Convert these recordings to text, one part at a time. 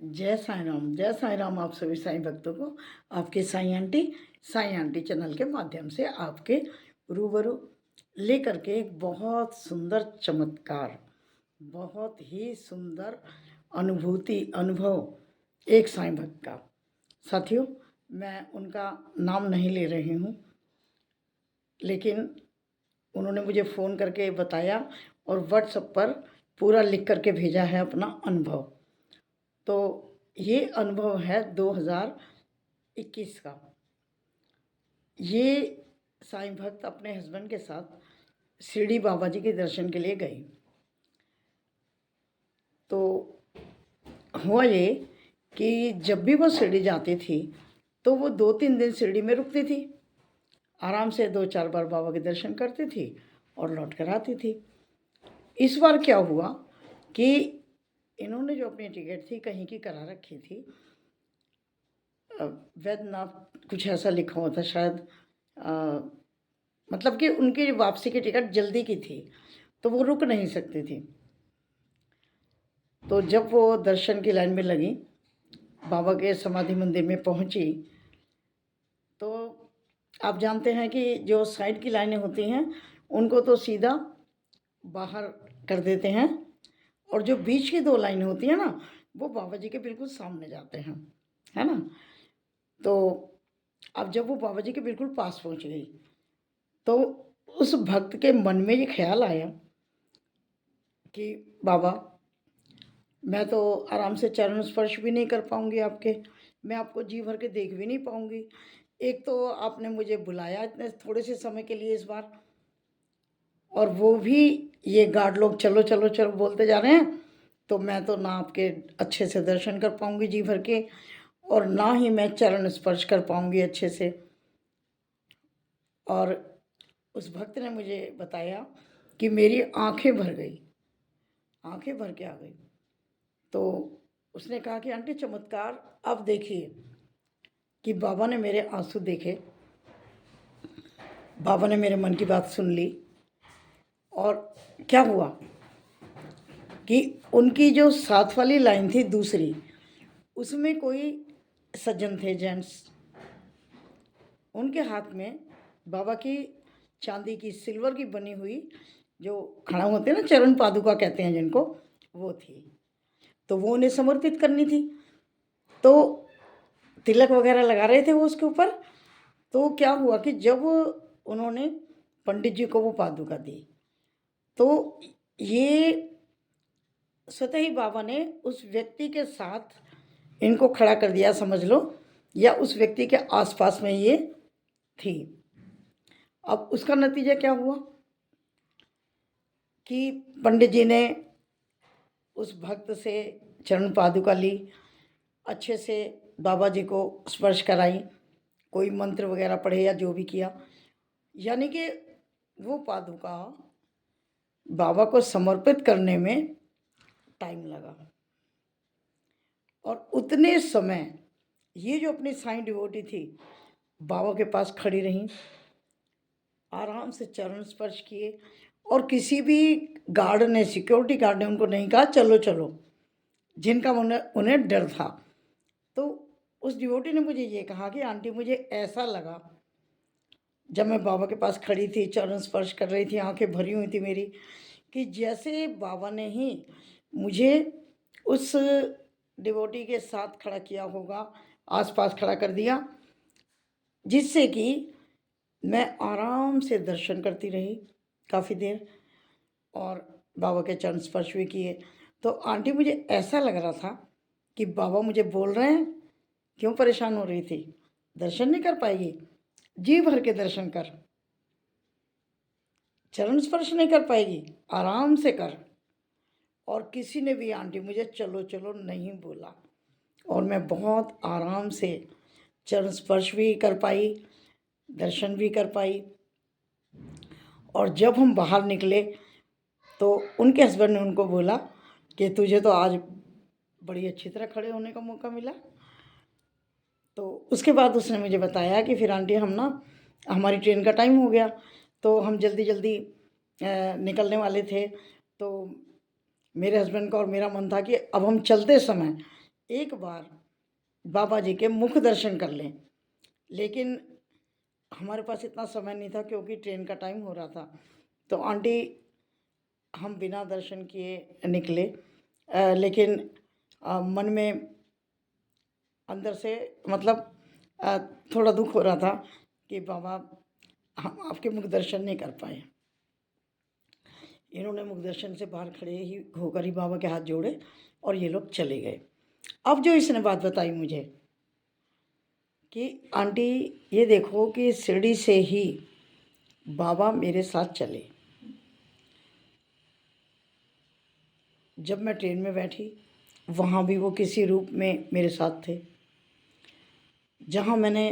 जय साईं राम आप सभी साईं भक्तों को आपके साईं आंटी चैनल के माध्यम से आपके रूबरू लेकर के एक बहुत सुंदर चमत्कार, बहुत ही सुंदर अनुभव एक साईं भक्त का। साथियों, मैं उनका नाम नहीं ले रही हूँ, लेकिन उन्होंने मुझे फ़ोन करके बताया और व्हाट्सएप पर पूरा लिख करके भेजा है अपना अनुभव। तो ये अनुभव है 2021 का। ये साईं भक्त अपने हस्बैंड के साथ शिरडी बाबा जी के दर्शन के लिए गई। तो हुआ ये कि जब भी वो शिरडी जाती थी तो वो 2-3 दिन शिरडी में रुकती थी, आराम से 2-4 बार बाबा के दर्शन करती थी और लौट कर आती थी। इस बार क्या हुआ कि इन्होंने जो अपनी टिकट थी कहीं की करा रखी थी, वैद्यनाथ कुछ ऐसा लिखा हुआ था शायद, मतलब कि उनकी वापसी की टिकट जल्दी की थी तो वो रुक नहीं सकती थी। तो जब वो दर्शन की लाइन में लगी, बाबा के समाधि मंदिर में पहुंची, तो आप जानते हैं कि जो साइड की लाइनें होती हैं उनको तो सीधा बाहर कर देते हैं, और जो बीच की 2 लाइनें होती हैं ना, वो बाबा जी के बिल्कुल सामने जाते हैं, है ना। तो अब जब वो बाबा जी के बिल्कुल पास पहुंच गई तो उस भक्त के मन में ये ख्याल आया कि बाबा, मैं तो आराम से चरण स्पर्श भी नहीं कर पाऊंगी आपके, मैं आपको जी भर के देख भी नहीं पाऊंगी। एक तो आपने मुझे बुलाया इतने थोड़े से समय के लिए इस बार, और वो भी ये गार्ड लोग चलो चलो चलो बोलते जा रहे हैं, तो मैं तो ना आपके अच्छे से दर्शन कर पाऊंगी जी भर के, और ना ही मैं चरण स्पर्श कर पाऊंगी अच्छे से। और उस भक्त ने मुझे बताया कि मेरी आंखें भर गई, आंखें भर के आ गई। तो उसने कहा कि आंटी चमत्कार अब देखिए कि बाबा ने मेरे आंसू देखे, बाबा ने मेरे मन की बात सुन ली। और क्या हुआ कि उनकी जो साथ वाली लाइन थी दूसरी, उसमें कोई सज्जन थे जेंट्स, उनके हाथ में बाबा की चांदी की सिल्वर की बनी हुई जो खड़ा होते हैं ना, चरण पादुका कहते हैं जिनको, वो थी। तो वो उन्हें समर्पित करनी थी, तो तिलक वगैरह लगा रहे थे वो उसके ऊपर। तो क्या हुआ कि जब उन्होंने पंडित जी को वो पादुका दी, तो ये स्वतः ही बाबा ने उस व्यक्ति के साथ इनको खड़ा कर दिया समझ लो, या उस व्यक्ति के आसपास में ये थी। अब उसका नतीजा क्या हुआ कि पंडित जी ने उस भक्त से चरण पादुका ली, अच्छे से बाबा जी को स्पर्श कराई, कोई मंत्र वगैरह पढ़े या जो भी किया, यानी कि वो पादुका बाबा को समर्पित करने में टाइम लगा। और उतने समय ये जो अपनी साईं डिवोटी थी बाबा के पास खड़ी रहीं, आराम से चरण स्पर्श किए, और किसी भी गार्ड ने, सिक्योरिटी गार्ड ने उनको नहीं कहा चलो चलो, जिनका उन्हें डर था। तो उस डिवोटी ने मुझे ये कहा कि आंटी मुझे ऐसा लगा जब मैं बाबा के पास खड़ी थी, चरण स्पर्श कर रही थी, आंखें भरी हुई थी मेरी, कि जैसे बाबा ने ही मुझे उस डिवोटी के साथ खड़ा किया होगा, आसपास खड़ा कर दिया, जिससे कि मैं आराम से दर्शन करती रही काफ़ी देर, और बाबा के चरण स्पर्श भी किए। तो आंटी मुझे ऐसा लग रहा था कि बाबा मुझे बोल रहे हैं, क्यों परेशान हो रही थी, दर्शन नहीं कर पाएगी, जी भर के दर्शन कर, चरण स्पर्श नहीं कर पाएगी, आराम से कर। और किसी ने भी आंटी मुझे चलो चलो नहीं बोला, और मैं बहुत आराम से चरण स्पर्श भी कर पाई, दर्शन भी कर पाई। और जब हम बाहर निकले तो उनके हस्बैंड ने उनको बोला कि तुझे तो आज बड़ी अच्छी तरह खड़े होने का मौका मिला। तो उसके बाद उसने मुझे बताया कि फिर आंटी हम ना, हमारी ट्रेन का टाइम हो गया, तो हम जल्दी जल्दी निकलने वाले थे। तो मेरे हस्बैंड का और मेरा मन था कि अब हम चलते समय एक बार बाबा जी के मुख दर्शन कर लें। लेकिन हमारे पास इतना समय नहीं था क्योंकि ट्रेन का टाइम हो रहा था। तो आंटी हम बिना दर्शन किए निकले, लेकिन मन में अंदर से मतलब अ, थोड़ा दुख हो रहा था कि बाबा हम आपके मुख दर्शन नहीं कर पाए। इन्होंने मुख दर्शन से बाहर खड़े ही होकर ही बाबा के हाथ जोड़े और ये लोग चले गए। अब जो इसने बात बताई मुझे कि आंटी ये देखो कि शिरडी से ही बाबा मेरे साथ चले। जब मैं ट्रेन में बैठी वहाँ भी वो किसी रूप में मेरे साथ थे। जहाँ मैंने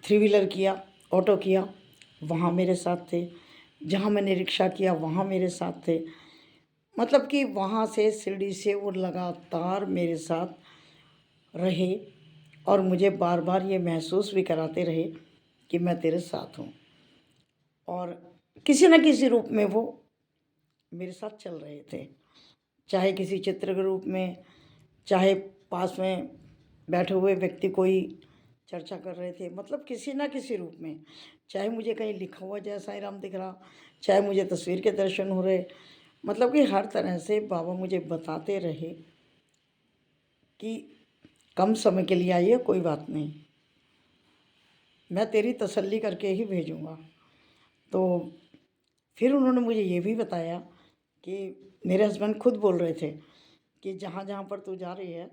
थ्री व्हीलर किया, ऑटो किया, वहाँ मेरे साथ थे। जहाँ मैंने रिक्शा किया वहाँ मेरे साथ थे। मतलब कि वहाँ से शिरडी से वो लगातार मेरे साथ रहे और मुझे बार बार ये महसूस भी कराते रहे कि मैं तेरे साथ हूँ। और किसी न किसी रूप में वो मेरे साथ चल रहे थे, चाहे किसी चित्र के रूप में, चाहे पास में बैठे हुए व्यक्ति कोई चर्चा कर रहे थे, मतलब किसी ना किसी रूप में, चाहे मुझे कहीं लिखा हुआ जय साईं राम दिख रहा, चाहे मुझे तस्वीर के दर्शन हो रहे, मतलब कि हर तरह से बाबा मुझे बताते रहे कि कम समय के लिए आइए, कोई बात नहीं, मैं तेरी तसल्ली करके ही भेजूँगा। तो फिर उन्होंने मुझे ये भी बताया कि मेरे हस्बैंड खुद बोल रहे थे कि जहाँ जहाँ पर तू जा रही है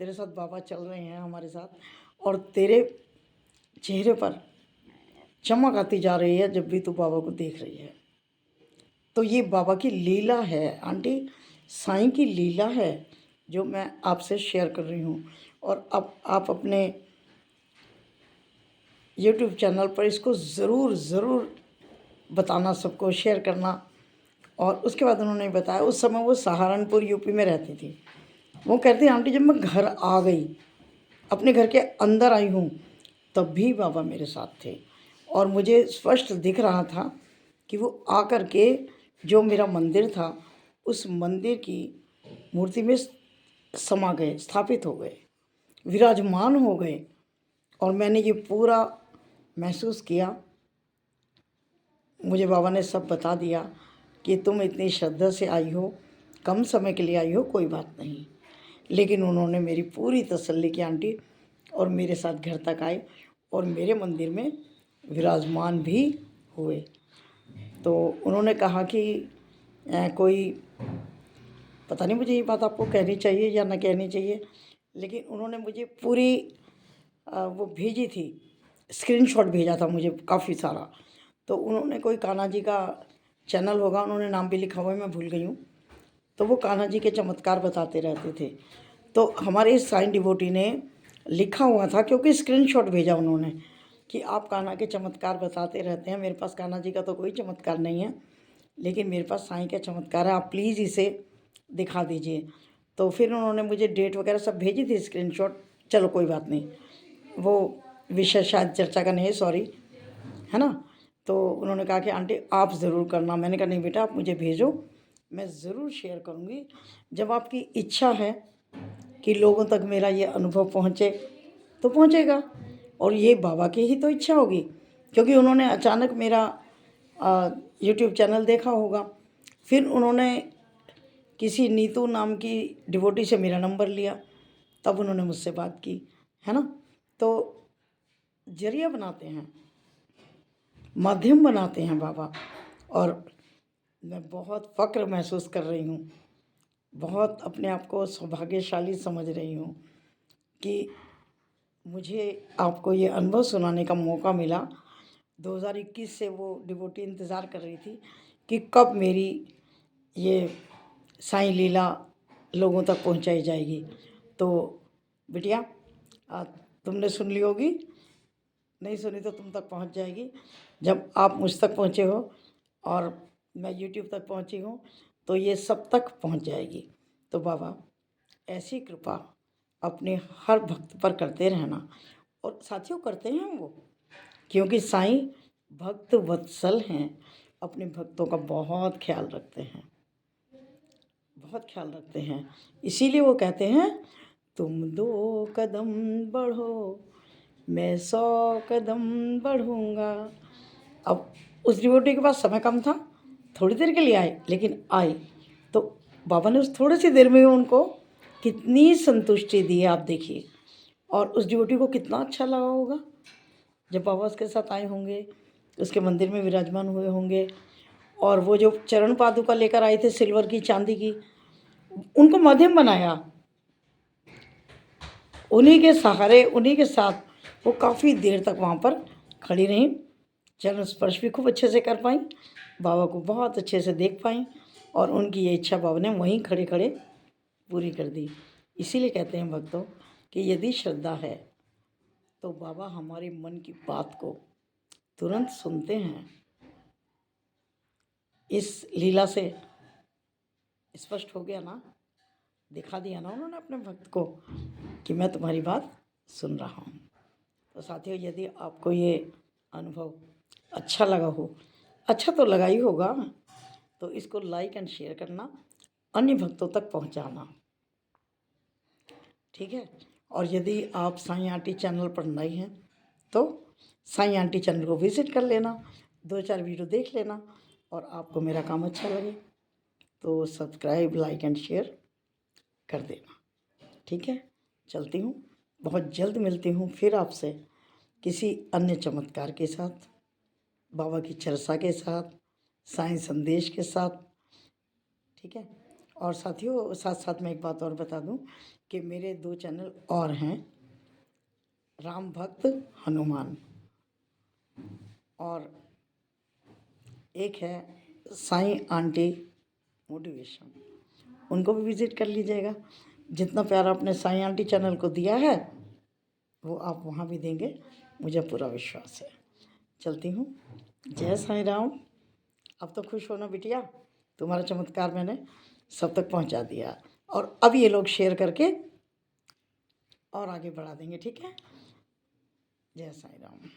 तेरे साथ बाबा चल रहे हैं हमारे साथ, और तेरे चेहरे पर चमक आती जा रही है जब भी तू बाबा को देख रही है। तो ये बाबा की लीला है आंटी, साईं की लीला है जो मैं आपसे शेयर कर रही हूँ। और अब आप अपने यूट्यूब चैनल पर इसको ज़रूर ज़रूर बताना, सबको शेयर करना। और उसके बाद उन्होंने बताया उस समय वो सहारनपुर यूपी में रहती थी। वो कहती आंटी जब मैं घर आ गई, अपने घर के अंदर आई हूँ, तब भी बाबा मेरे साथ थे और मुझे स्पष्ट दिख रहा था कि वो आकर के जो मेरा मंदिर था उस मंदिर की मूर्ति में समा गए, स्थापित हो गए, विराजमान हो गए। और मैंने ये पूरा महसूस किया। मुझे बाबा ने सब बता दिया कि तुम इतनी श्रद्धा से आई हो, कम समय के लिए आई हो, कोई बात नहीं। लेकिन उन्होंने मेरी पूरी तसल्ली की आंटी और मेरे साथ घर तक आए और मेरे मंदिर में विराजमान भी हुए। तो उन्होंने कहा कि कोई पता नहीं मुझे ये बात आपको कहनी चाहिए या ना कहनी चाहिए, लेकिन उन्होंने मुझे पूरी वो भेजी थी, स्क्रीनशॉट भेजा था मुझे काफ़ी सारा। तो उन्होंने कोई कान्हा जी का चैनल होगा, उन्होंने नाम भी लिखा हुआ है, मैं भूल गई हूँ। तो वो कान्हा जी के चमत्कार बताते रहते थे। तो हमारे इस साईं डिवोटी ने लिखा हुआ था, क्योंकि स्क्रीनशॉट भेजा उन्होंने कि आप कान्हा के चमत्कार बताते रहते हैं। मेरे पास कान्हा जी का तो कोई चमत्कार नहीं है, लेकिन मेरे पास साईं का चमत्कार है, आप प्लीज़ इसे दिखा दीजिए। तो फिर उन्होंने मुझे डेट वगैरह सब भेजी थी स्क्रीनशॉट। चलो कोई बात नहीं, वो विषय शायद चर्चा का नहीं है, सॉरी, है ना। तो उन्होंने कहा कि आंटी आप ज़रूर करना। मैंने कहा नहीं बेटा, आप मुझे भेजो, मैं ज़रूर शेयर करूँगी। जब आपकी इच्छा है कि लोगों तक मेरा ये अनुभव पहुँचे तो पहुँचेगा, और ये बाबा की ही तो इच्छा होगी, क्योंकि उन्होंने अचानक मेरा यूट्यूब चैनल देखा होगा। फिर उन्होंने किसी नीतू नाम की डिवोटी से मेरा नंबर लिया, तब उन्होंने मुझसे बात की, है ना। तो जरिया बनाते हैं, माध्यम बनाते हैं बाबा। और मैं बहुत फ़क्र महसूस कर रही हूँ, बहुत अपने आप को सौभाग्यशाली समझ रही हूँ कि मुझे आपको ये अनुभव सुनाने का मौका मिला। 2021 से वो डिवोटी इंतज़ार कर रही थी कि कब मेरी ये साईं लीला लोगों तक पहुंचाई जाएगी। तो बिटिया, तुमने सुन ली होगी, नहीं सुनी तो तुम तक पहुंच जाएगी। जब आप मुझ तक पहुँचे हो और मैं यूट्यूब तक पहुँची हूँ तो ये सब तक पहुँच जाएगी। तो बाबा ऐसी कृपा अपने हर भक्त पर करते रहना। और साथियों करते हैं वो, क्योंकि साईं भक्त वत्सल हैं, अपने भक्तों का बहुत ख्याल रखते हैं, बहुत ख्याल रखते हैं। इसीलिए वो कहते हैं तुम 2 कदम बढ़ो मैं 100 कदम बढ़ूँगा। अब उस डिवोटी के पास समय कम था, थोड़ी देर के लिए आए, लेकिन आए तो बाबा ने उस थोड़ी सी देर में उनको कितनी संतुष्टि दी है, आप देखिए। और उस डिवोटी को कितना अच्छा लगा होगा जब बाबा उसके साथ आए होंगे, उसके मंदिर में विराजमान हुए होंगे। और वो जो चरण पादुका लेकर आए थे सिल्वर की, चांदी की, उनको माध्यम बनाया, उन्हीं के सहारे, उन्हीं के साथ वो काफ़ी देर तक वहाँ पर खड़ी रहीं। चरण स्पर्श भी खूब अच्छे से कर पाई, बाबा को बहुत अच्छे से देख पाई, और उनकी ये इच्छा बाबा ने वहीं खड़े खड़े पूरी कर दी। इसीलिए कहते हैं भक्तों कि यदि श्रद्धा है तो बाबा हमारे मन की बात को तुरंत सुनते हैं। इस लीला से स्पष्ट हो गया ना, दिखा दिया ना उन्होंने अपने भक्त को कि मैं तुम्हारी बात सुन रहा हूँ। तो साथियों, यदि आपको ये अनुभव अच्छा लगा हो, अच्छा तो लगा ही होगा, तो इसको लाइक एंड शेयर करना, अन्य भक्तों तक पहुँचाना, ठीक है। और यदि आप साईं आंटी चैनल पर नए हैं तो साईं आंटी चैनल को विज़िट कर लेना, 2-4 वीडियो देख लेना, और आपको मेरा काम अच्छा लगे तो सब्सक्राइब, लाइक एंड शेयर कर देना, ठीक है। चलती हूँ, बहुत जल्द मिलती हूँ फिर आपसे किसी अन्य चमत्कार के साथ, बाबा की चर्चा के साथ, साईं संदेश के साथ, ठीक है। और साथियों, साथ साथ मैं एक बात और बता दूं कि मेरे 2 चैनल और हैं, राम भक्त हनुमान, और एक है साईं आंटी मोटिवेशन। उनको भी विज़िट कर लीजिएगा। जितना प्यार आपने साईं आंटी चैनल को दिया है वो आप वहाँ भी देंगे, मुझे पूरा विश्वास है। चलती हूँ, जय साईं राम। अब तो खुश हो ना बिटिया, तुम्हारा चमत्कार मैंने सब तक पहुँचा दिया, और अब ये लोग शेयर करके और आगे बढ़ा देंगे, ठीक है। जय साईं राम।